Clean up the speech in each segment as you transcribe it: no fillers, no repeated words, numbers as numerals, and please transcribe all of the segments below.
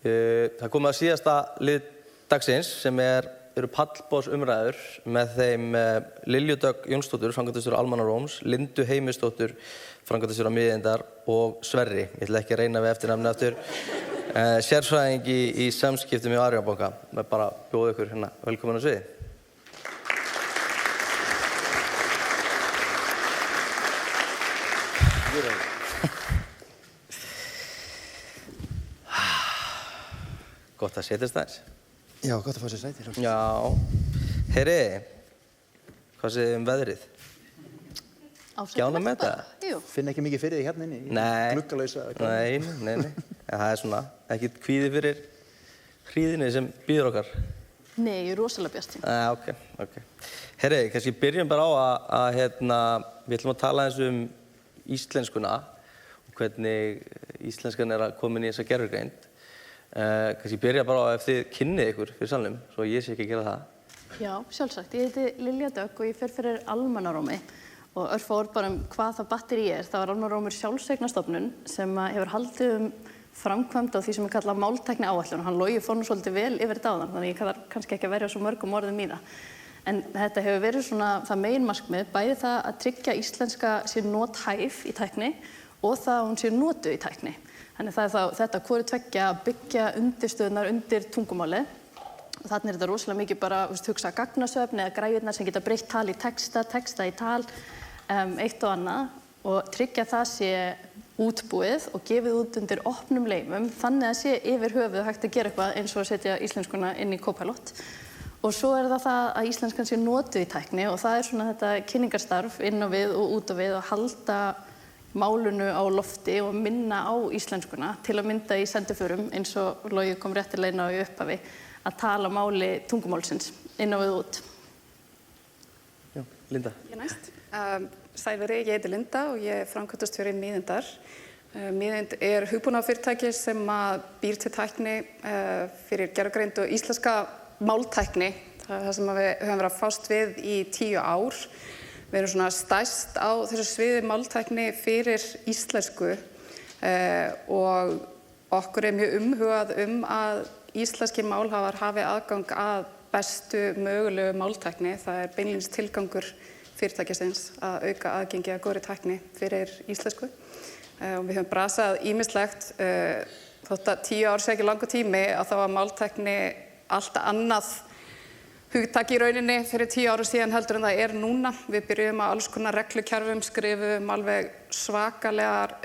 Það komið að síðasta lið dagsins sem eru pallborðsumræður með þeim Lilju Dögg Jónsdóttur, framkvæmdastjóra Almanna Róms, Lindu Heimisdóttur, framkvæmdastjóra Miðeindar og Sverri, ég ætla ekki að reyna við eftirnafnið aftur, sérfræðingi í samskiptum í Arion banka. Með bara bjóða ykkur hérna velkomin á sviðið. Gott að setjast aðeins. Já, gott að fá sér sæti. Já. Heyri, hvað segir þið veðrið? Gjána með þetta? Jú. Finn ekki mikið fyrir því hérna inni? Nei. Gluggalausa? Nei. Það er svona, ekkert kvíði fyrir hríðinni sem býður okkar. Nei, ég er rosalega bjartsýn. Ok. Heyri, kannski byrjum bara á að við ætlum að tala eins íslenskuna og hvernig íslenskan að komin í þessa gervigreind. Kannski byrja bara á ef þið kynnið ykkur fyrir salnum, svo ég sé ekki að gera það. Já, sjálfsagt. Ég heiti Lilja Dögg og ég fer fyrir Almanna Rómi og örfá orð bara hvað það batteri er. Það var Almanna Rómur sjálfseignarstofnun sem hefur haldið framkvæmd á því sem kallað máltækni áætlun. Hann Logi fór nú svolítið vel yfir þetta áðan, þannig ég þarf kannski ekki að verja svo mörgum orðum í það. En þetta hefur verið svona það meginmarkmið, bæði það að tryggja íslenska sé nothæf í tækni og það að hún sé notuð í tækni. Þannig það þá þetta hvoru tveggja að byggja undirstöðunar undir tungumálið. Þannig þetta rosalega mikið bara hugsa gagnasöfn eða græjurnar sem geta breytt tal í texta í tal, eitt og annað og tryggja það sé útbúið og gefið út undir opnum leifum þannig að sé yfir höfuð hægt að gera eitthvað eins og að setja íslenskuna inn í Copilot. Og svo það að íslenskan sé notuð í tækni og það svona þetta kynningarstarf inn á við og út á við og halda málunu á lofti og minna á íslenskuna til að mynda í sendiförum eins og Logi kom réttilega inn á í upphafi að tala máli tungumálsins inn á við út. Já, Linda. Ég næst. Sælveri, ég heiti Linda og ég framkvæmdastjóri Miðeindar. Miðeind hugbúnaðarfyrirtæki sem býr til tækni fyrir gervigreind og íslenska máltækni. Það er það sem við höfum verið að fást við í 10 ár. Við erum svona stærst á þessu sviði máltækni fyrir íslensku og okkur mjög umhugað að íslenskir málhafar hafi aðgang að bestu mögulegu máltækni. Það er beinlínis tilgangur fyrirtækisins að auka aðgengi að góðri tækni fyrir íslensku. Og við höfum brasað ýmislegt, þótt að 10 ár sé ekki langur tími að þá var máltækni allt annað hugtak í rauninni fyrir 10 árum síðan heldur en það núna. Við byrjum á alls konar reglukerfum, skrifum alveg svakalegar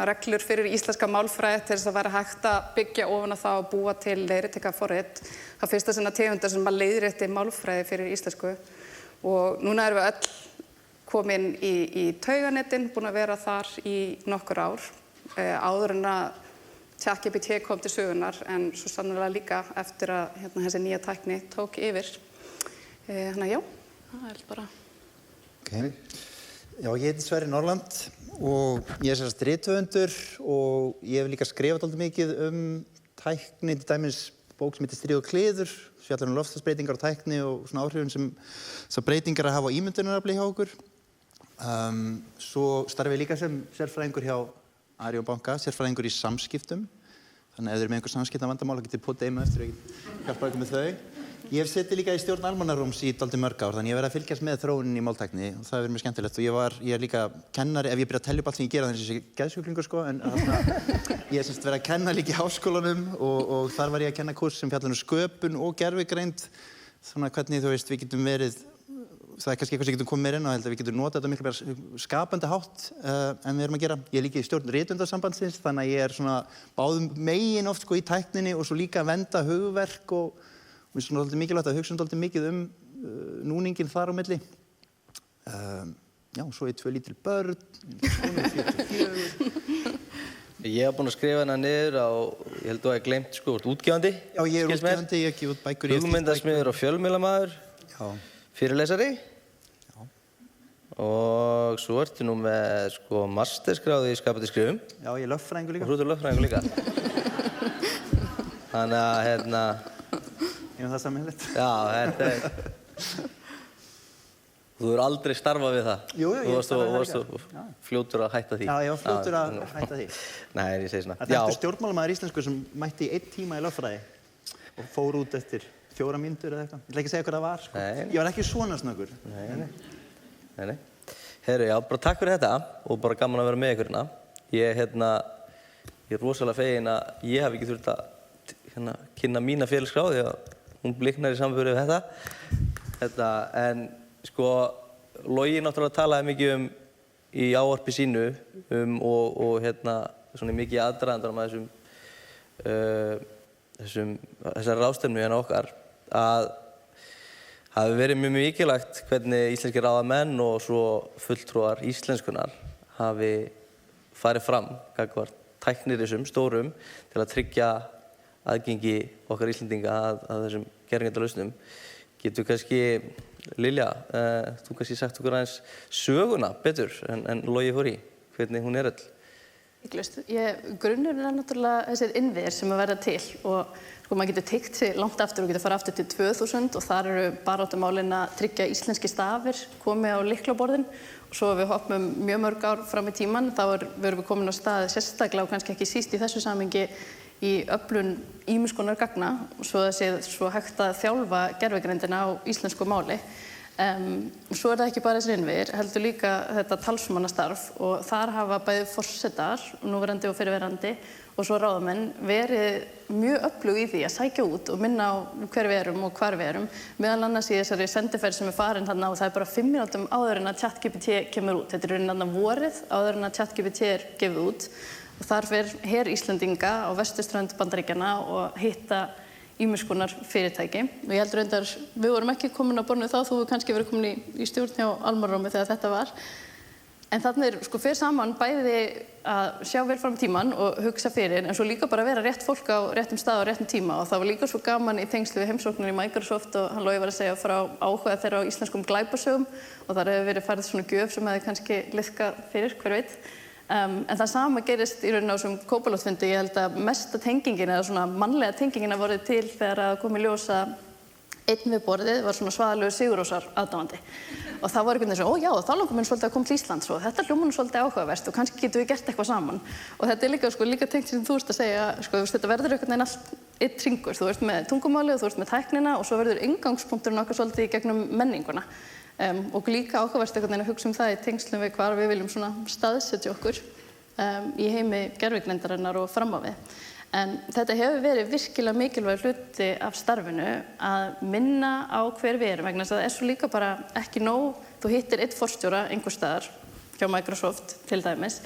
reglur fyrir íslenska málfræði til þess að vera hægt að byggja ofan á það og búa til leiðréttingarforrit. Það fyrsta sinna tegundar sem leiðrétti málfræði fyrir íslensku. Og núna erum við öll komin í tauganetin, búin að vera þar í nokkur ár. Áður en að ChatGPT kom til sögunar, en svo sannarlega líka eftir að þessi nýja tækni tók yfir. Þannig að já, það er bara... Okay. Já, ég heiti Sverri Norland og ég er sérst rithöfundur og ég hef líka skrifað dálítið mikið tækni, til dæmis bók sem heitir Stríð og kliður, fjallar loftslagsbreytingar og tækni og svona áhrifin sem þessar breytingar að hafa á ímyndunarafli hjá okkur. Svo starfi ég líka sem sérfræðingur hjá Arion banka, sérfræðingur í samskiptum. Þannig að ef þið eru með einhver samskiptavandamál, þá getið potið með eftir og hjálpa ykkur með þau. Ég hef setið líka í stjórn Almanna Róms í dálítið mörg ár, þannig ég hef verið að fylgjast með þróuninni í máltækni og það hefur verið mjög skemmtilegt. Og ég er líka kennari, ef ég byrja að telja upp allt sem ég gera, þannig að ég sé geðsjúklingur sko, en ég hef verið að kenna líka í háskólanum og þar var ég að kenna kurs sem fjallar sköpun og gervigreind. Svona hvernig við getum verið, það er kannski eitthvað sem getum komið meira inn á, held að við getum notað þetta miklu meira skapandi hátt en við erum að gera. Ég er líka í stjórn Rithöfundasambandsins, þannig að ég er svona báðum megin oft sko í tækninni og svo líka að venda hugverk og mér finnst svona mikilvægt að hugsa dálítið mikið núninginn þar á milli. Já, svo er 2 lítil börn, sonur 44. Ég hef búinn að skrifa hana niður á, ég held að þú hef gleymt sko, útgefandi. Já, ég er útgefandi, ég hef gefið út bækur. Hugmyndasmiður og fjölmiðlamaður. Já. Fyrirlesari. Já. Og svo ertu nú með sko mastersgráðu í skapandi skrifum. Já, ég er lögfræðingur líka. Og þú ert lögfræðingur líka. Þannig að Ég það sammeilegt. Já, þetta Þú hefur aldrei starfað við það? Jú, ég starfaði það líka. Þú varst fljótur að hætta því? Já, ég var fljótur að hætta því. Nei, ég segi svona. Það er stjórnmálamaður íslensku sem mætti í 1 tíma í lögfræði og fór út eftir 4 mínútur eða eitthvað. Ég ætla ekki að segja hvað það var, sko. Ég var ekki svona snöggur. Nei. Heyrðu, já, bara takk fyrir þetta og bara gaman að vera með ykkur hérna. Ég er rosalega feginn að ég hef ekki þurft að kynna mína félagskrá því að hún bliknar í samföru við þetta. En sko, Logi náttúrulega talaði mikið í ávarpi sínu og svona mikið aðdragandanum að þessari ráðstefnu hérna okkar að hafi verið mjög mikilvægt hvernig íslenskir ráðamenn og svo fulltrúar íslenskunnar hafi farið fram gagnvart tæknirisum stórum til að tryggja aðgengi okkar Íslendinga að þessum gervigreindalausnum. Getur kannski, Lilja, þú kannski sagt okkur aðeins söguna betur en Logi fór í, hvernig hún öll? Grunnurinn náttúrulega þessir innviðir sem að verða til og sko, maður getur teygt sig langt aftur og getur farið aftur til 2000 og þar eru baráttumálin að tryggja íslenski stafir komið á lyklaborðin og svo við hoppum mjög mörg ár fram í tímann þá verðum við komin á stað sérstaklega og kannski ekki síst í þessu samhengi í öflun ýmiss konar gagna og svo hægt að þjálfa gervigreindina á íslensku máli. Svo það ekki bara þessir innviðir, heldur líka þetta talsmannastarf og þar hafa bæði forsetar, núverandi og fyrrverandi og svo ráðamenn verið mjög öflug í því að sækja út og minna á hver við erum og hvar við erum, meðal annars í þessari sendiferð sem farin þarna og það bara 5 mínútum áður en að ChatGPT kemur út. Þetta er raunin vorið áður en að ChatGPT gefið út og þar fer her Íslendinga á vesturströnd Bandaríkjanna og hitta ýmiss konar fyrirtæki og ég heldur reyndar, við vorum ekki komin á borðinu þá, þú hefur kannski verið komin í stjórn hjá Almannarómi þegar þetta var. En þarna sko fer saman bæði að sjá vel fram tímann og hugsa fyrir, en svo líka bara vera rétt fólk á réttum stað á réttum tíma og það var líka svo gaman í tengslu við heimsóknir í Microsoft og hann Logi var að segja frá áhuga þeirra á íslenskum glæpasögum og þar hefur verið færð svona gjöf sem hefði kannski liðkað fyrir, hver veit. En það sama gerist í rauninni á þessum Copilot-fundi. Ég held að mesta tengingin eða svona mannlega tengingin að vorið til þegar að kom í ljós að einn við borðið var svona Svaðalaugur Sigurrósar aðdáandi. Og það var einhvern veginn svona, já, þá langar mér svolítið að koma til Íslands og þetta hljómar nú svolítið áhugavert og kannski getum við gert eitthvað saman. Og þetta er líka tengt sem þú ert að segja, þetta verður einhvern veginn allt einn hringur. Þú ert með tungumálið, þú ert með tæknina og svo verður inngangspunkturinn okkar svolítið í gegnum menninguna. Og líka áhugavert einhvern veginn að hugsa það í tengslum við hvar við viljum svona staðsetja okkur í heimi gervigreindarinnar og fram á við. En þetta hefur verið virkilega mikilvæg hluti af starfinu að minna á hver við erum vegna þess að það er svo líka bara ekki nóg, þú hittir einn forstjóra einhvers staðar hjá Microsoft til dæmis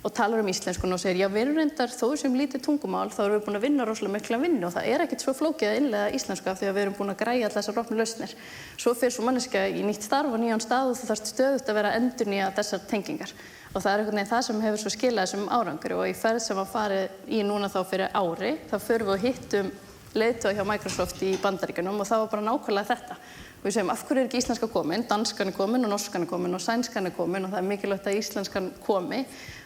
og talar íslenskuna og segir, já, við erum reyndar þó sem lítið tungumál, þá erum við búin að vinna rosalega mikla vinnu og það er ekkert svo flókið að innleiða íslensku af því að við erum búin að græja allar þessar opnu lausnir. Svo fer svo manneskja í nýtt starf og nýjan stað og þú þarft stöðugt að vera að endurnýja þessar tengingar. Og það er einhvern veginn það sem hefur svo skilað þessum árangri og í ferð sem var farið í núna þá fyrir ári, þá förum við og hittum leiðtoga hjá Microsoft í Bandaríkjunum og það var bara nákvæmlega þetta. Og við segjum, af hverju er ekki íslenska komin? Danskan er komin og norskan er komin og sænskan er komin og það er mikilvægt að íslenskan komi.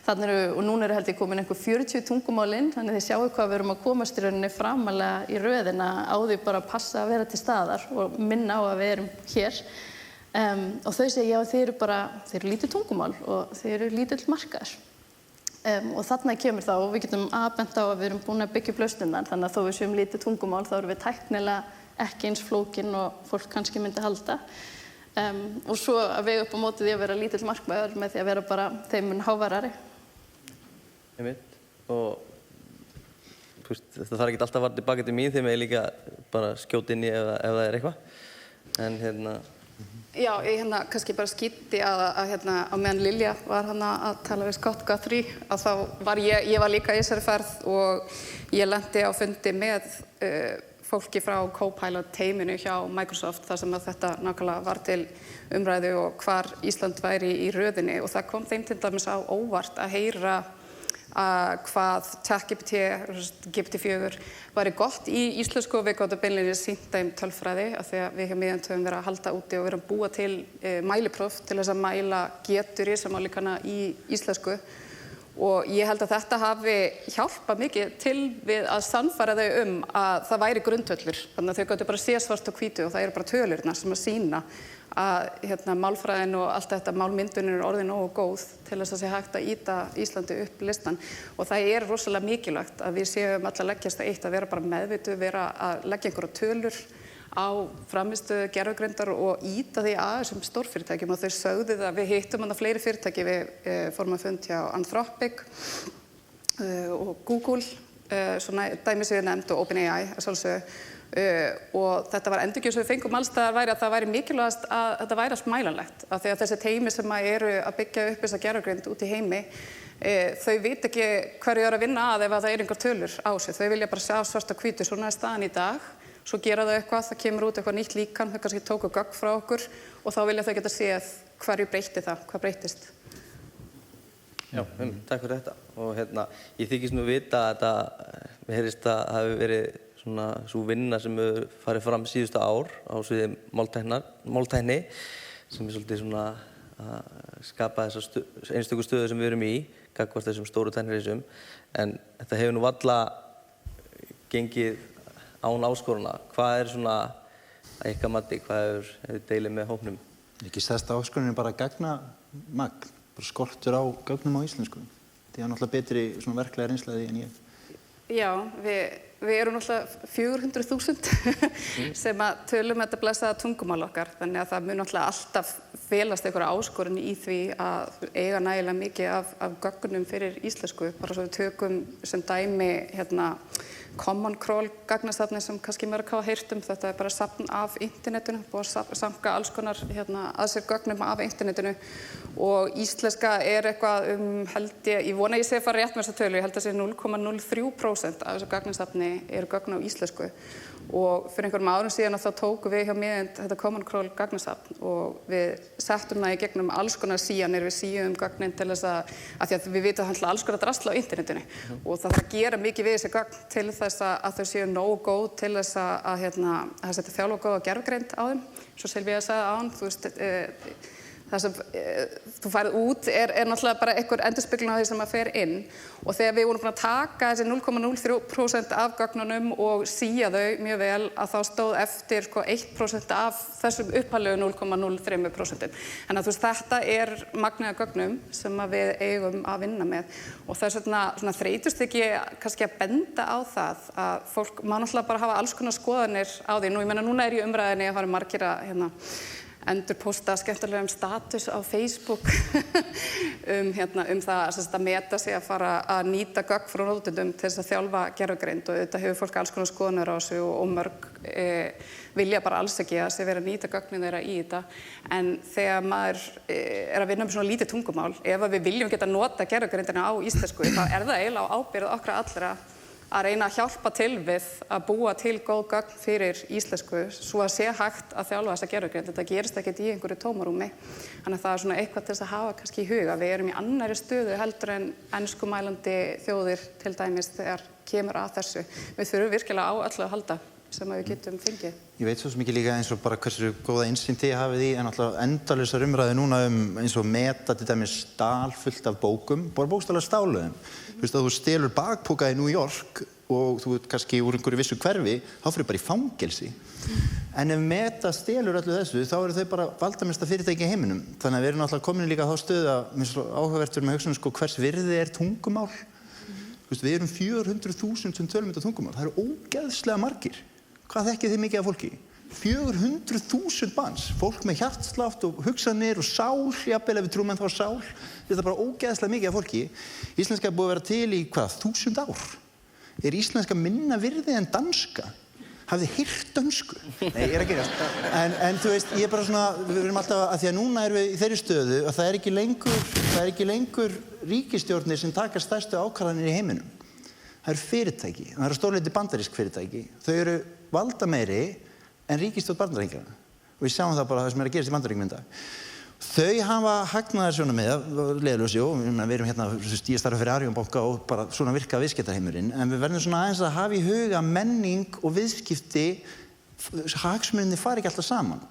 Og núna eru held ég komin einhver 40 tungumálin, þannig þið sjáu hvað við erum að komast í rauninni framalega í röðina á því bara að passa að vera til staðar og minna á að við erum hér. Og þau segja, já, þeir eru lítið tungumál og þeir eru lítill markaður. Og þarna kemur þá, og við getum bent á að við erum búin að byggja upp lausnirnar, þannig að þó við séum lítið tungumál þá erum við tæknilega ekki eins flókin og fólk kannski myndi halda. Og svo að vega upp á móti því að vera lítill markmaður með því að vera bara þeim mun háværari. Og það þarf ekki alltaf að fara tilbaka til mín þegar ég líka bara skjóta inn í ef það er eitthvað. En Já, ég kannski bara skýtti að á meðan Lilja var að tala við Scott Guthrie að þá var ég var líka í þessari ferð og ég lenti á fundi með fólki frá Copilot teyminu hjá Microsoft þar sem að þetta nákvæmlega var til umræðu og hvar Ísland væri í röðinni og það kom þeim til dæmis á óvart að heyra hvað ChatGPT, GPT-4 væri gott í íslensku og við gátum beinlínis sýnt þeim tölfræði af því að við hjá Miðönd höfum verið að halda úti og við erum að búa til mælipróf til þess að mæla getur í sem álíkana í íslensku Og ég held að þetta hafi hjálpað mikið til við að sannfæra þau að það væri grundvöllur. Þannig að þau gátu bara sé svart og hvítu og það eru bara tölurnar sem að sýna að málfræðin og allt þetta málmyndunin er orðin nógu góð til þess að sé hægt að ýta Íslandi upp listan. Og það er rosalega mikilvægt að við séum alla leggjast að eitt að vera bara meðvituð, vera að leggja einhverja tölur á frammistöðu gervigreindar og ýta því að þessum stórfyrirtækjum og þau sögðu það, við hittum fleiri fyrirtæki, við fórum að fund hjá Anthropic og Google, svona dæmi sem við nefnd og OpenAI að sjálfsögðu og þetta var endurgjöf sem við fengum alls staðar væri að það væri mikilvægast að þetta væri allt mælanlegt af því að þessi teymi sem eru að byggja upp þessa gervigreind út í heimi þau vita ekki hverju að vinna að ef það er einhver tölur á sig, þau vilja bara sjá svart og hvítu, svona er staðan í dag. Svo gera þau eitthvað, það kemur út eitthvað nýtt líkan, þau kannski tóku gögn frá okkur og þá vilja þau geta séð hverju breytti það, hvað breyttist. Já, takk fyrir þetta. Og ég þykist nú vita að þetta, mér heyrist að það hefur verið svona svo vinna sem hefur farið fram síðustu ár á sviði máltækni sem er svolítið svona að skapa þessa einstöku stöðu sem við erum í, gagnvart þessum stóru tæknirisum, en þetta hefur nú varla gengið án áskoruna. Hvað er svona að ykkar mati, hvað hefur deilið með hópnum? Ekki stærsta áskorunin bara gagnamagn, bara skortur á gögnum á íslensku. Það er náttúrulega betri svona verklega reynsla en ég. Já, við erum náttúrulega 400.000 sem að tölum þetta blessaða tungumál okkar, þannig að það mun náttúrulega alltaf felast einhverja áskorun í því að eiga nægilega mikið af gögnum fyrir íslensku. Bara svo við tökum sem dæmi Common Crawl gagnasafni sem kannski mörg hafa heyrt þetta er bara safn af internetinu, búið að samka alls konar að sér gögnum af internetinu og íslenska er eitthvað held ég vona ég sé að fara rétt með þessa tölu, ég held að sé 0,03% af þessu gagnasafni eru gögn á íslensku og fyrir einhverjum árum síðan þá tókum við hjá Miðeind þetta Common Crawl gagnasafn og við settum það í gegnum alls konar síanir, við síum gögnin til þess að því að við vitum alltaf alls konar drasl á internetinu og það þarf að gera mikið við þessi gögn til þess að þau séu nógu góð til þess að setja þjálfa góða gervigreind á þeim. Svo Silvía sagði áðan, þú veist, það sem þú færið út er náttúrulega bara einhver endurspeglun á því sem að fer inn og þegar við vorum búin að taka þessi 0,03% af gögnunum og sía þau mjög vel að þá stóð eftir 1% af þessum upphaflegu 0,03%. En að þú veist þetta er magnið af gögnum sem að við eigum að vinna með og þess vegna þreytust ekki kannski að benda á það að fólk má náttúrulega bara hafa alls konar skoðanir á því. Nú ég meina núna er í umræðinni að fara margir að endurposta skemmtilegum status á Facebook það að meta sig að fara að nýta gögn frá notendum til þess að þjálfa gervigreind og þetta hefur fólk alls konar skoðanir á þessu og mörg vilja bara alls ekki að sé verið að nýta gögnin þeirra í þetta en þegar maður er að vinna með svona lítið tungumál ef við viljum geta nota gervigreindina á íslensku þá er það eiginlega á ábyrgð okkar allra að reyna að hjálpa til við að búa til góð gögn fyrir íslensku svo að sé hægt að þjálfa þessa gervigreind. Þetta gerist ekkert í einhverju tómarúmi. Þannig að það er svona eitthvað til þess að hafa kannski í huga. Við erum í annarri stöðu heldur en enskumælandi þjóðir til dæmis þegar kemur að þessu. Við þurfum virkilega á öllu að halda sem við getum fengið. Ég veit svo mikið líka eins og bara hversu góða innsýn þið hafið í en alltaf endalausar umræður núna eins og Meta til dæmis stál fullt af bókum, bara bókstaflega stálu þeim. Þú veist að þú stelur bakpoka í New York og þú ert kannski úr einhverju vissu hverfi, þá fyrir bara í fangelsi. En ef Meta stelur öllu þessu, þá eru þau bara valdamesta fyrirtæki í heiminum. Þannig að við erum alltaf komin líka þá stöðu að mér svo áhugavert með hugsunum hvers virði er tungumál. Þú veist, við erum 400.000 sem tölum þetta tungumál. Það eru ógeðslega margir. Hvað þekkið þið mikið af fólki? 400.000 manns, fólk með hjartslátt og hugsanir og sál, jafnvel ef við trúum en þá sál. Þetta er bara ógeðslega mikið af fólki. Íslenska er búið að vera til í 1000 ár. Er íslenska minna virði en danska? Hafið þið heyrt dönsku? Nei, ég er að gerast. En þú veist, ég er bara svona, við erum alltaf, að því að núna erum við í þeirri stöðu að það er ekki lengur ríkisstjórnir sem taka stærstu ákvarðanir í heiminum. Það eru fyrirtæki, það eru stórleiti bandarísk fyrirtæki. Þau eru valdameiri en ríkisstjórn Bandaríkjanna. Og við sjáum það bara það sem er að gerast í Bandaríkjunum í dag. Þau hafa hagnaðarsjónarmið að leiðarljósi og við erum hérna, ég starfa fyrir Arion banka og bara svona virka viðskiptaheimurinn, en við verðum svona aðeins að hafa í huga menning og viðskipti, hagsmunirnir fari ekki alltaf saman.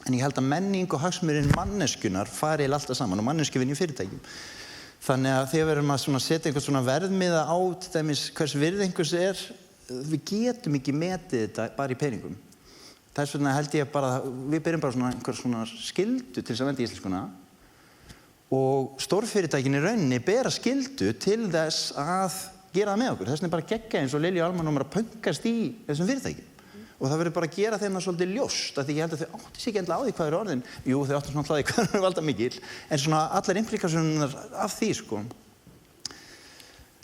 En ég held að menning og hagsmunir manneskjunnar fari alltaf saman og manneskju vinni í fyrirtækjum. Þannig að þegar við erum að setja einhvern svona verðmiða á til dæmis hvers virði einhvers við getum ekki metið þetta bara í peningum. Þess vegna held ég bara, við byrjum bara einhver svona skyldu til þess að vernda íslenskuna og stórfyrirtækin í rauninni bera skyldu til þess að gera það með okkur. Þess vegna bara gegga eins og Lilja og Alma að pönkast í þessum fyrirtækjum. Og það verður bara að gera þeim það svolítið ljóst, af því ég held að þau átti sig ekki endilega á því hvað eru orðin. Jú, þau áttu svona á því hvað eru valdamikil, en svona allar implikasjónirnar af því, sko.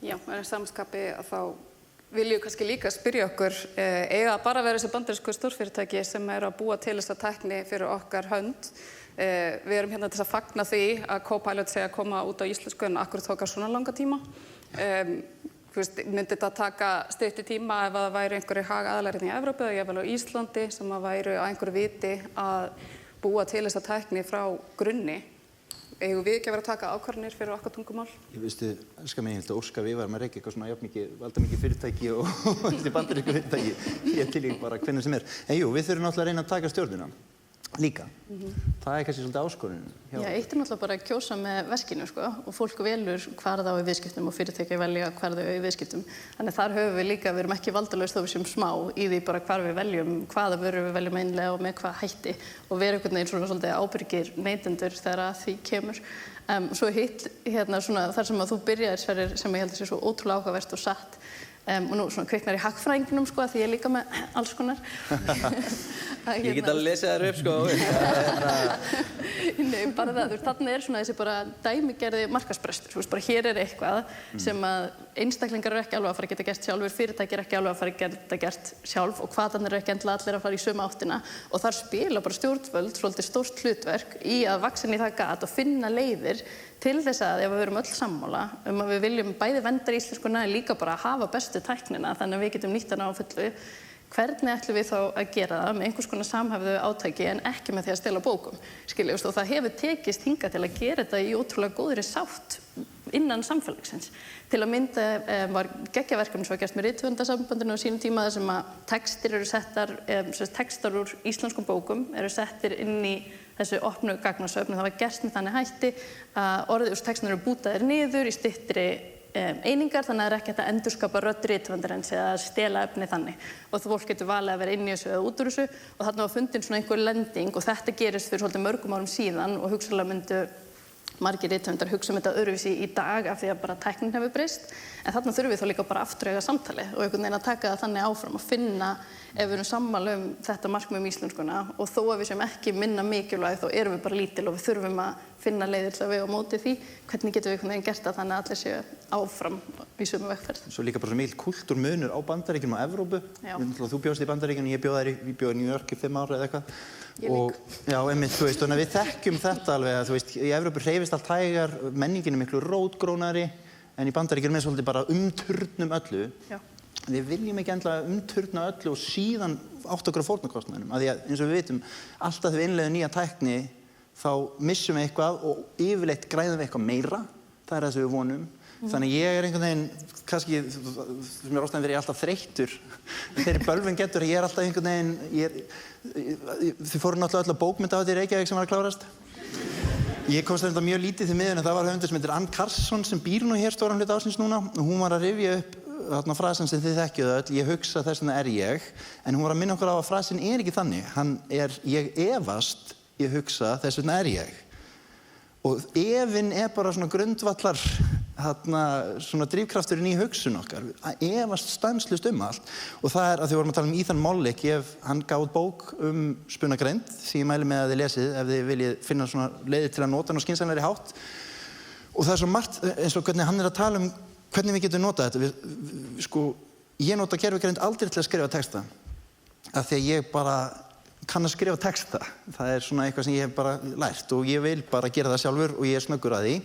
Já, en samskapi að þá viljum við kannski líka spyrja okkur, eiga bara að vera þessi bandarísku stórfyrirtæki sem eru að búa til þessa tækni fyrir okkar hönd. Við erum hérna til þess að fagna því að Copilot sé að koma út á íslensku en akkur tókar svona langa tíma. Myndi þetta taka styttri tíma ef það væri einhverjir hagaðilar hérna í Evrópu eða jafnvel á Íslandi sem að væru á einhverju viti að búa til þessa tækni frá grunni? Eigum við ekki að vera að taka ákvarðanir fyrir okkar tungumál? Ég veistu, elskar mig, ég held að óska við varum að reyka eitthvað svona jafnmikið, valdamikið fyrirtæki og þessi bandarísku fyrirtæki. Ég til í bara hvernig sem En jú, við þurfum náttúrulega að reyna að taka stjórnina. Líka. Það kannski svolítið áskorunin. Já, eitt náttúrulega bara að kjósa með verkinu, sko, og fólk velur hvar það á í viðskiptum og fyrirtæki velja hvar þau á í viðskiptum. Þannig þar höfum við líka, við erum ekki valdalaus þó við séum smá í því bara hvar við veljum, hvaða vörur við veljum einlega og með hvað hætti og vera einhvern veginn svona svolítið ábyrgir neytendur þegar að því kemur. Svo hitt hérna svona þar sem að þú byrjaðir, Sverrir, sem ég held að sé svo ótrúlega áhugavert og satt. Og nú svona kviknar í hagfræðingnum, sko, því ég er líka með alls konar. Ég get alveg lesið þær upp, sko. Nei, bara það, þarna svona þessi bara dæmigerði markaðsbrestur. Þú veist, bara hér er eitthvað sem að einstaklingar eru ekki alveg að fara að geta gert sjálfur, fyrirtæki eru ekki alveg að fara að geta gert sjálf og hvaðan eru ekki endilega allir að fara í sömu áttina. Og þar spila bara stjórnvöld svolítið stórt hlutverk í að vaxa inn í það gat og finna leiðir til þess að ef við erum öll sammála að við viljum bæði verndar íslenskuna en líka bara hafa bestu tæknina þannig að við getum nýtt hana á fullu, hvernig ætlum við þá að gera það með einhvers konar samhæfðu átaki en ekki með því að stela bókum, skiljast, og það hefur tekist hingað til að gera þetta í ótrúlega góðri sátt innan samfélagsins. Til að mynda var geggjaverkefni sem var gert með Rithöfundasambandinu á sínum tíma þar sem að textir eru settar, textar úr íslenskum bókum eru settir inn í þessu opnu gagnasöfnu. Það var gert með þannig hætti að orðið úr textin eru bútaðir niður í styttri einingar, þannig að það er ekki hægt að endurskapa rödd rithöfundarins eða stela efni þannig. Og þú fólk getur valið að vera inn í þessu eða út úr þessu og þarna var fundin svona einhver lending og þetta gerist fyrir svolítið mörgum árum síðan og hugsanlega myndu margir rithöfundar hugsa þetta öðruvísi í dag af því að bara tæknin hefur breyst. En þarna þurfum við þá líka bara aftur að eiga samtali og einhvern veginn að taka það þannig áfram og finna ef við erum sammála þetta markmið íslenskuna og þó að við séum ekki minna mikilvæg þá erum við bara lítil og við þurfum að finna leiðir til að vega á móti því hvernig getum við einhvern veginn gert það þannig að allir séu áfram í sömu vegferð. Svo líka bara svo mikill kúltúrmunur á Bandaríkjunum og Evrópu. Þú bjóst í Bandaríkjunum, ég bjó í New York í 5 ár eða eitthvað. Já, einmitt, þú veist, þannig að við þekkjum þetta alveg að, þú veist, í Evrópu hreyfist allt hægar, menningin miklu rótgrónari en í Bandaríkjunum svolítið bara umturnum öllu. Já. Við viljum ekki endilega umturna öllu og síðan átt okkur á fórnarkostnaðinum. Af því að eins og við vitum, alltaf þegar við innleiðum nýja tækni þá missum við eitthvað og yfirleitt græðum við eitthvað meira. Það er það sem við vonum. Þannig ég er einhvern veginn, kannski, sem er ástæðan verið alltaf þreyttur. Þeirri bölvun getur, ég er alltaf einhvern veginn, þið fóru náttúrulega öll á bókmyndahátíð í Reykjavík sem var að klárast. Ég komst þetta mjög lítið því miður en það var höfundur sem heitir Ann Carson sem býr nú hér stóran hluta ársins núna og hún var að rifja upp þarna frasan sem þið þekkjuðu öll, ég hugsa þess vegna er ég, en hún var að minna okkur á að frasin er ekki þannig, hann er ég efast, ég hugsa þess vegna er ég. Og efinn er bara svona grundvallar svona drifkrafturinn í hugsun okkar, að efast stanslaust allt. Og það er að því vorum að tala um Ethan Mollick, hann gaf út bók spunagreind, sem ég mæli með að þið lesið ef þið viljið finna svona leiðir til að nota hann á skynsamlegri hátt. Og það er svo margt, eins og hvernig hann er að tala um hvernig við getum notað þetta. Ég nota gervigreind aldrei til að skrifa texta, af því að ég bara kann að skrifa texta. Það er svona eitthvað sem ég hef bara lært og ég vil bara gera það sjálfur og ég er snöggur að því.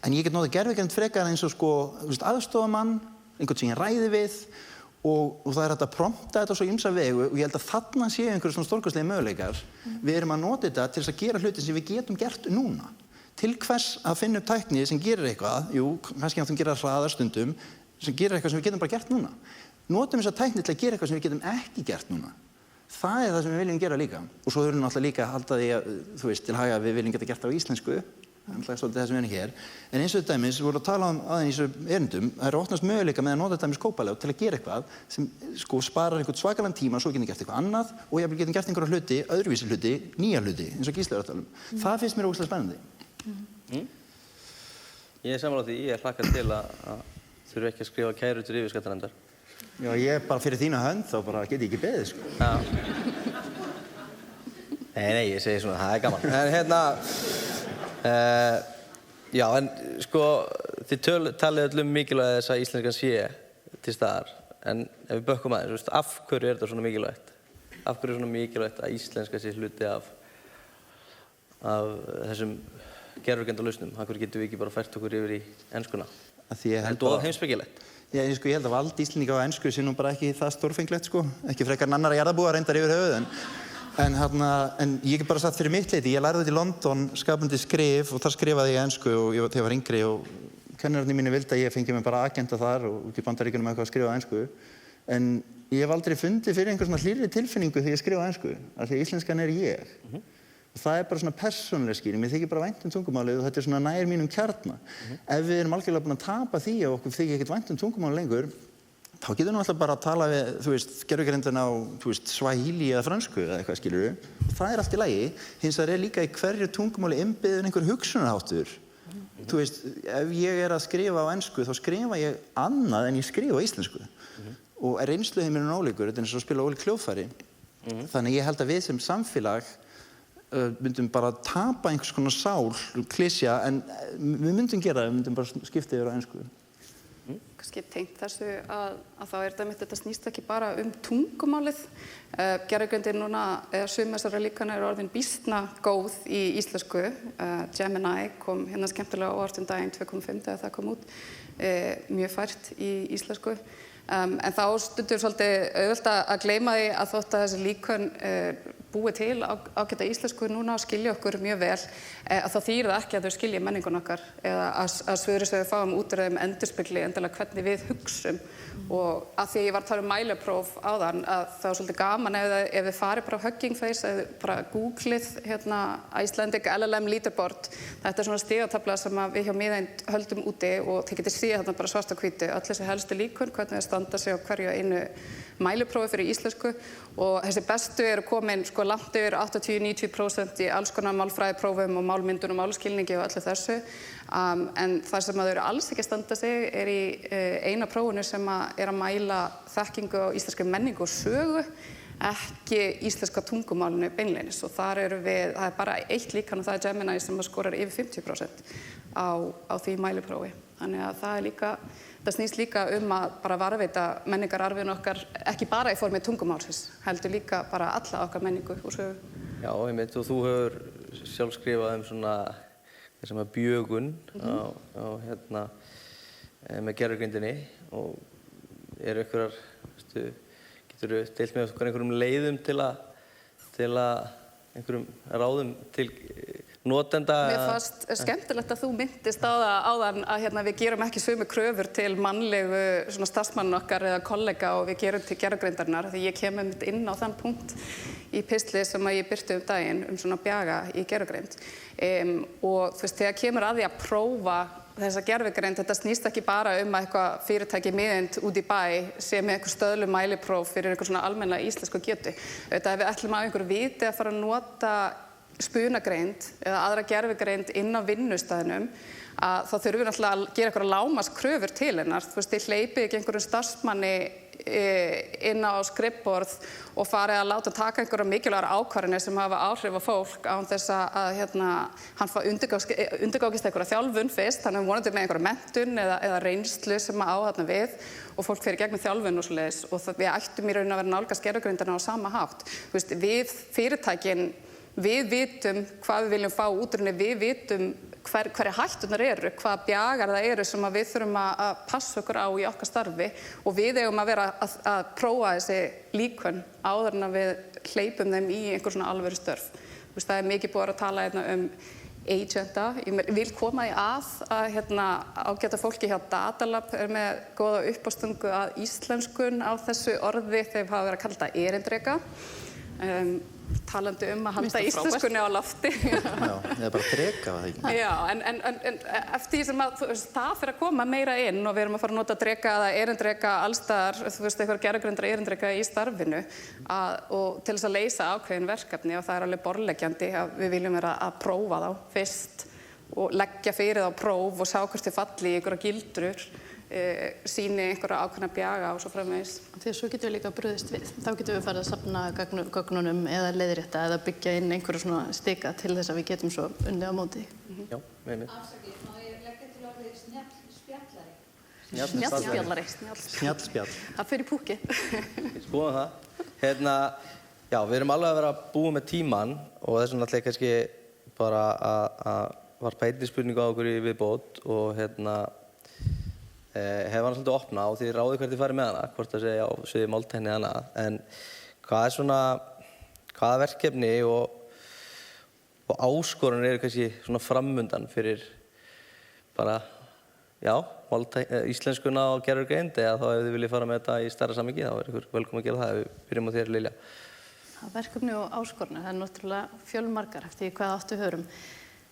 En ég get notað gervigreind frekar eins og aðstoðarmann, einhvern sem ég ræði við og það er hægt að prompta þetta svo ýmsa vegu og ég held að þarna séu einhverjum svona stórkostlegir möguleikar. Við erum að nota þetta til þess að gera hluti sem við getum gert núna. Til hvers að finna upp tækni sem gerir eitthvað, jú, kannski að þú gerir það hraðar stundum, sem gerir eitthvað sem við getum bara gert núna. Notum þessa tækni til að gera eitthvað sem við getum ekki gert núna. Það er það sem við viljum gera líka. Og svo þurfum við náttúrulega líka að halda því að, þú veist, til haga að við viljum geta gert það á íslensku. svolítið það sem við erum hér. En eins og þetta dæmis, við vorum að tala aðeins í þessu erindum, það eru opnast möguleika með að nota dæmis Copilot til að gera eitthvað sem sparar einhvern svakalan tíma, svo getum gert eitthvað annað og jafnvel getum gert einhverja hluti, öðruvísi hluti, nýja hluti, eins og Gísli var að tala um. Það finnst mér ógeðslega spennandi. Ég sammála því, ég hlakka til að þurfi ekki að skrifa kæru til yfirskattanefndar. Já, ég bara fyrir þína hönd, þá bara get ég ekki beðið, sko. Já. Nei, ég segi svona, það gaman. En já, en sko, þið talið öll mikilvægi þess að íslenskan sé til staðar. En ef við bökkum aðeins, af hverju þetta svona mikilvægt? Af hverju svona mikilvægt að íslenska sé hluti af þessum gervigreindalausnum? Af hverju getum við ekki bara fært okkur yfir í enskuna? Þetta er heimspekilegt. Já, ég held að vald Íslendinga á ensku sé nú bara ekki það stórfenglegt, sko. Ekki frekar en annarra jarðarbúa reyndar yfir höfuð, en ég hef bara sagt fyrir mitt leyti, ég lærði þetta í London skapandi skrif og þar skrifaði ég ensku þegar ég var yngri og kennararnir mínu vildi að ég fengi mig bara agenta þar og út í Bandaríkjunum eitthvað að skrifa ensku. En ég hef aldrei fundið fyrir einhver svona hlýrri tilfinningu þegar ég skrifa ensku, af því að íslenskan er ég. Og það er bara svona persónuleg skýring, mér þykir bara vænt tungumálið og þetta er svona nær mínum kjarna. Ef við erum algjörlega búin að tapa því og okkur þykir ekkert vænt tungumálið lengur, þá getum við alltaf bara að tala við, gervigreindina á, Swahili eða frönsku eða eitthvað, skilurðu. Og það er allt í lagi. Hins vegar er líka í hverju tungumáli innbyggður einhver hugsunarháttur. Ef ég er að skrifa á ensku, þá skrifa ég annað en ég skrifa á íslensku. Og reynsluheimurinn er ólíkur, þetta er eins og að spila ólík hljóðfæri. Þannig ég held að við sem samfélag myndum bara tapa einhvers konar sál, klisja, en við myndum gera það, við myndum bara skipta yfir á ensku. Kannski tengt þessu að þá er þetta snýst ekki bara tungumálið. Gervigreindin núna, eða sum þessara líkana eru orðin býsna góð í íslensku. Gemini kom hérna skemmtilega á óvart daginn 2.5 þegar það kom út, mjög fært í íslensku. En þá stundur svolítið auðvelt að gleyma því að þótt að þessi líkön búi til ágæta íslensku núna og skilja okkur mjög vel, að þá þýðir það ekki að þau skilji menningun okkar eða að svöru sem við fáum út úr þeim endurspegli endilega hvernig við hugsum. Og að því ég var að tala mælipróf áðan, að það var svolítið gaman ef þið farið bara á Hugging Face, ef þið bara googlið Icelandic LLM Leaderboard. Þetta er svona stigatafla sem við hjá Miðeind höldum úti og þið getið séð þarna bara svart á hvítu öll þessi helstu líkön, hvernig þau standa sig á hverju einu mæliprófi fyrir íslensku og þessi bestu eru komin langt yfir 80-90% í alls konar málfræðiprófum og málmyndun og málskilningi og öllu þessu. En það sem þau eru alls ekki að standa sig er í eina prófunu sem er að mæla þekkingu á íslenskri menningu og sögu, ekki íslenska tungumálinu beinleinis. Og þar það er bara eitt líkan og það er Gemini sem skorar yfir 50% á því mæliprófi. Þannig að það snýst líka að bara varðveita menningararfinn okkar, ekki bara í formi tungumálsins, heldur líka bara alla okkar menningu og sögu. Já, einmitt, og þú hefur sjálf skrifað svona þessum bjögun með gervigreindinni og eru einhverjar, geturðu deilt með okkur einhverjum leiðum til að einhverjum ráðum til notenda? Mér fannst skemmtilegt að þú minntist á það áðan að við gerum ekki sömu kröfur til mannlegu starfsmann okkar eða kollega og við gerum til gervigreindarinnar, því ég kem inn á þann punkt í pistli sem ég birti daginn svona bjaga í gervigreind. Og þegar kemur að því að prófa þessa gervigreind, þetta snýst ekki bara að eitthvað fyrirtæki Miðeind út í bæ sé með einhver stöðlu mælipróf fyrir einhver svona almennilega íslensku getu. Ef við ætlum að einhver viti að fara að nota spunagreind eða aðra gervigreind inn á vinnustæðinum, þá þurfum við náttúrulega að gera einhverja lágmarkskröfur til hennar. Þið hleypið ekki einhverjum starfsmanni inn á skrifborð og farið að láta taka einhverja mikilvægar ákvarðanir sem hafa áhrif á fólk án þess að hann undirgangist einhverja þjálfun fyrst, hann er vonandi með einhverja menntun eða reynslu sem á þarna við og fólk fer í gegnum þjálfun og svoleiðis og við ættum í raun að vera nálgast gervigreindina á sama hátt. Við fyrirtækin, við vitum hvað við viljum fá út úr henni, við vitum hverja hætturnar eru, hvaða bjagar það eru sem við þurfum að passa okkur á í okkar starfi og við eigum að vera að prófa þessi líkön áður en að við hleypum þeim í einhver svona alvöru störf. Það er mikið búið að tala agenta. Ég vil koma því að ágæta fólki hjá Datalab er með góða uppástungu að íslenskun á þessu orði þegar hafa verið að kalla þetta erindreka. talandi að halda Mér finnst það íslenskunni á lofti. Já, eða bara dreka, var það ekki? Já, en eftir því sem að það fyrir að koma meira inn og við erum að fara að nota dreka eða erindreka alstaðar, eitthvað gervigreindra erindreka í starfinu og til þess að leysa ákveðin verkefni og það alveg borðleggjandi að við viljum vera að prófa þá fyrst og leggja fyrir þá próf og sjá hvort þið falli í einhverja gildrur, sýni einhverja ákveðna bjaga og svo framvegis. Þegar svo getum við líka brugðist við. Þá getum við farið að safna gögnunum eða leiðrétta eða byggja inn einhverja svona stika til þess að við getum svo unnið á móti. Já, með mér. Afsakið, má ég leggja til orðið snjallspjallari? Snjallspjallari. Snjallspjall. Það fer í púki. Skoðum það. Já, við erum alveg að vera búið með tímann og þess vegna ætla ég kannski bara að varpa einni spurningu á okkur í viðbót og hef hann svolítið opna og þið ráðið hvert þið farið með hana, hvort það segja á sviði máltækni eða annað. En hvaða verkefni og áskoranir eru kannski svona framundan fyrir bara, íslenskuna og gervigreind eða þá ef þið viljið fara með þetta í stærra samhengi þá ykkur velkomin að gera það ef við byrjum á þér, Lilja. Verkefni og áskoranir, það náttúrulega fjölmargar eftir því hvað áttu hörum.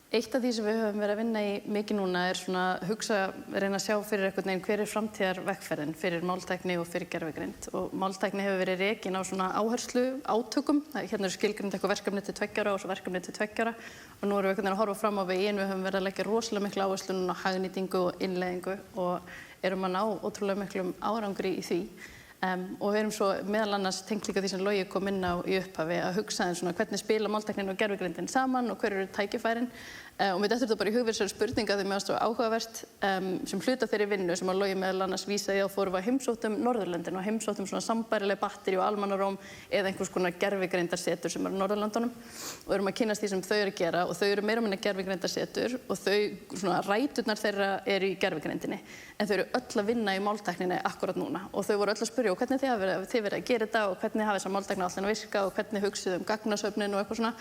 Eitt af því sem við höfum verið að vinna í mikið núna svona reyna að sjá fyrir einhvern veginn hver framtíðarvegferðin fyrir máltækni og fyrir gervigreind. Og máltækni hefur verið rekin á svona áherslu átökum. Hérna skilgreind eitthvað verkefni til 2 ára og svo verkefni til 2 ára. Og nú erum við einhvern veginn að horfa fram á veginn. Við höfum verið að leggja rosalega mikla áherslu núna á hagnýtingu og innleiðingu og erum að ná ótrúlega miklum árangri í því. Og við erum svo meðal annars tengt líka því sem Logi kom inn á í upphafi að hugsa svona hvernig spila máltæknin og gervigreindin saman og hver eru tækifærin. Og mér dettur þetta bara í hug við þessari spurninga því mér fannst svo áhugavert sem hluta þeirri vinnu sem að Logi meðal annars vísaði á fórum við heimsóttum Norðurlöndin og heimsóttum svona sambærileg batteri og almannaróm eða einhvers konar gervigreindarsetur sem eru á Norðurlöndunum og erum að kynnast því sem þau eru að gera og þau eru meira og minna gervigreindarsetur og þau svona ræturnar þeirra eru í gervigreindinni en þau eru öll að vinna í máltækninni akkurat núna og þau voru öll að spyrja og hvernig þið verið að gera þetta og hvernig hafa þessar máltækni allan að virka og hvernig hugsuðu gagnasöfnin og eitthvað svona.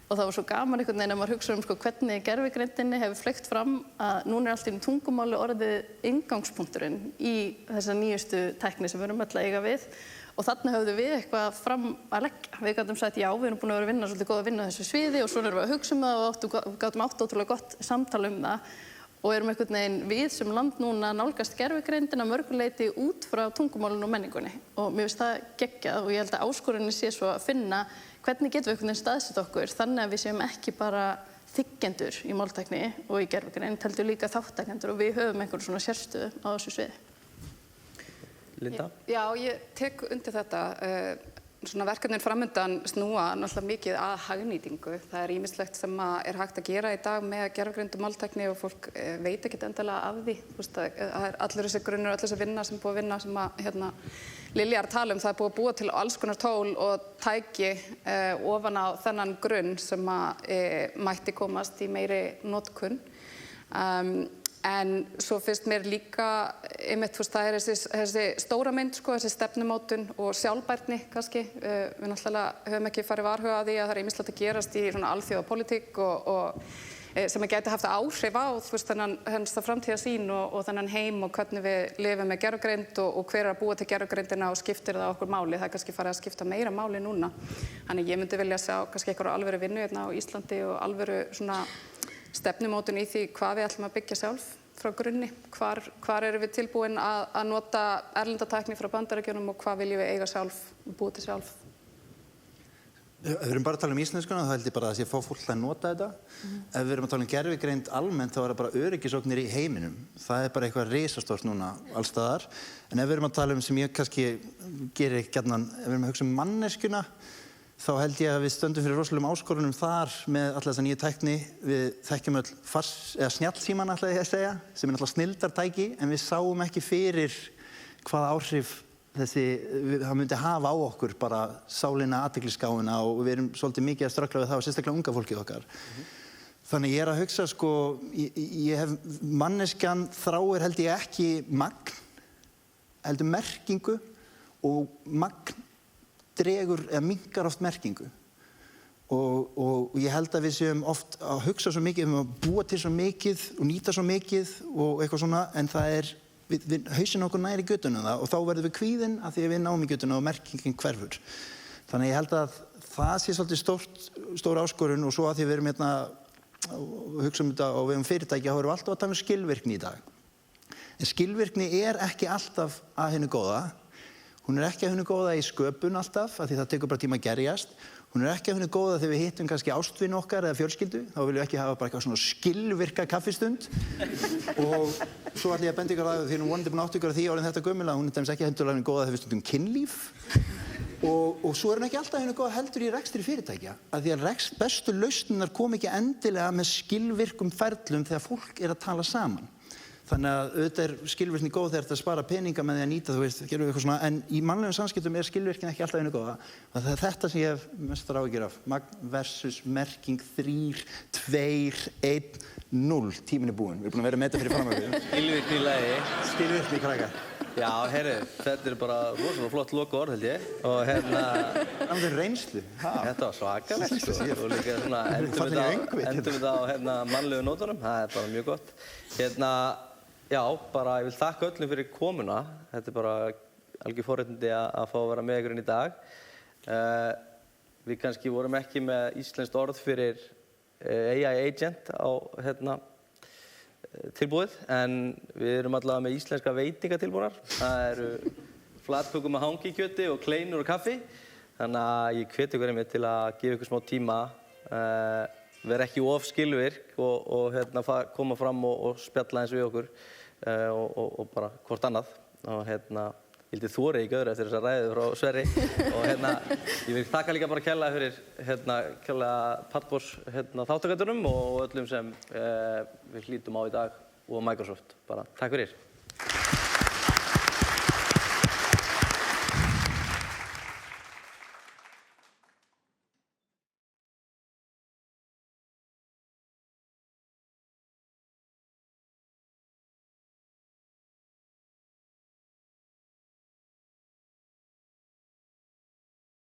Og það var svo gaman einhvern veginn að maður hugsa hvernig gervigreindinni hefur fleygt fram að núna allt í tungumáli orðið inngangspunkturinn í þessa nýjustu tækni sem við erum öll að eiga við. Og þarna höfðum við eitthvað fram að leggja. Við gátum sagt já, við erum búin að vera að vinna svolítið góð að vinna á þessu sviði og svona erum við að hugsa það og gátum átt ótrúlega gott samtal það. Og erum einhvern veginn við sem land núna nálgast gervigreindina mörgu leyti út frá tungumálinu og menningunni. Og mér finnst það geggjað og ég held að áskorunin sé svo að finna hvernig getum við einhvern veginn staðsett okkur þannig að við séum ekki bara þiggjendur í máltækni og í gervigreind, heldur líka þátttakendur og við höfum einhvern svona sérstöðu á þessu sviði. Linda? Já, ég tek undir þetta. Svona verkefnin framundan snúa náttúrulega mikið að hagnýtingu. Það ýmislegt sem er hægt að gera í dag með gervigreind og máltækni og fólk veit ekkert endilega af því. Það er allur þessi grunnur og öll þessi vinna sem búið að vinna sem að Lilja er að tala það er búið að búa til alls konar tól og tæki ofan á þennan grunn sem mætti komast í meiri notkun. En svo finnst mér líka, það er þessi stóra mynd, þessi stefnumótun og sjálfbærni kannski. Við náttúrulega höfum ekki farið varhuga að því að það er ýmislegt að gerast í alþjóðapólitík og sem gæti haft áhrif á þennan framtíðarsýn og þennan heim og hvernig við lifum með gervigreind og hver er að búa til gervigreindina og skiptir það okkur máli. Það er kannski farið að skipta meira máli núna. Þannig ég myndi vilja sjá kannski einhverja alvöru vinnu hérna á Íslandi og alvöru svona stefnumótun í því hvað við ætlum að byggja sjálf frá grunni. Hvar erum við tilbúin að nota erlenda tækni frá Bandaríkjunum og hvað viljum við eiga sjálf og búa til sjálf. Ef við erum bara að tala íslenskuna þá held ég bara að það sé að fá fólk að nota þetta. Ef við erum að tala gervigreind almennt þá er það bara öryggisógnir í heiminum. Það er bara eitthvað risastórt núna allstaðar. En ef við erum að tala sem ég kannski gerir ekki gjarnan, ef við erum að hugsa manneskjuna þá held ég að við stöndum fyrir rosalegum áskorunum þar með alla þessa nýju tækni. Við þekkjum öll snjallsíman ætla ég að segja, sem er náttúrulega snilldartæki, en við sáum ekki fyrir hvaða áhrif það myndi hafa á okkur bara sálina, athyglisgáfuna og við erum svolítið mikið að ströggla við það og sérstaklega unga fólkið okkar. Þannig ég er að hugsa manneskjan þráir held ég ekki magn, heldur merkingu og magn dregur eða minnkar oft merkingu og ég held að við séum oft að hugsa svo mikið að búa til svo mikið og nýta svo mikið og eitthvað svona en það er hausinn okkur nær í götunum það og þá verðum við kvíðin af því að við náum í götuna og merkingin hverfur. Þannig ég held að það sé svolítið stór áskorun og svo að því við erum hérna og hugsa þetta og við erum fyrirtæki þá erum við alltaf að tala um skilvirkni í dag. En skilvirkni ekki alltaf að hinu góða. Hún ekki að hinu góða í sköpun alltaf, af því það tekur bara tíma að gerjast. Hún ekki að hinu góða þegar við hittum kannski ástvin okkar eða fjölskyldu. Þá viljum við ekki hafa bara eitthvað svona skilvirka kaffistund. Og svo ætla ég að benda ykkur að því nú vonandi búin átt ykkur að því orðin þetta gömul að hún dæmis ekki hendulega hinu góða þegar við stundum kynlíf. Og svo hún ekki alltaf hinu góða heldur í rekstri fyrirtækja. Af því að bestu lausnirnar kom ekki endilega með skilvirkum ferlum þegar fólk að tala saman. Þannig að auðvitað skilvirkni góð þegar þetta spara peninga með því að nýta, þú veist, gerum við eitthvað svona, en í mannlegum samskiptum skilvirkni ekki alltaf hinu góða. Og það þetta sem ég hef mestar áhyggjur af. Magn versus merking 3, 2, 1, 0. Tíminn búinn. Við erum búin að vera með þetta fyrir framhaldið. Skilvirkni í lagi. Skilvirkni, krakkar. Já, heyrðu, þetta bara rosalega flott lokaorð, held ég. Og Það er reynslu. Þetta var svakalegt, sko. Og líka svona endum við það á mannlegu nótunum. Það bara mjög gott. Já, bara ég vil þakka öllum fyrir komuna. Þetta bara algjör forréttindi að fá að vera með ykkur inn í dag. Við kannski vorum ekki með íslenskt orð fyrir AI agent á tilbúið, en við erum allavega með íslenska veitingatilbúnar. Það eru flatkökur með hangikjöti og kleinur og kaffi. Þannig að ég hveti ykkur einmitt til að gefa ykkur smá tíma, vera ekki of skilvirk og koma fram og spjalla eins við okkur og bara hvort annað. Og ég vildi þora ekki öðru eftir þessa ræðu frá Sverri. Og ég vil þakka líka bara kærlega fyrir Pallboss þáttakendunum og öllum sem við hlýtum á í dag og Microsoft. Bara takk fyrir.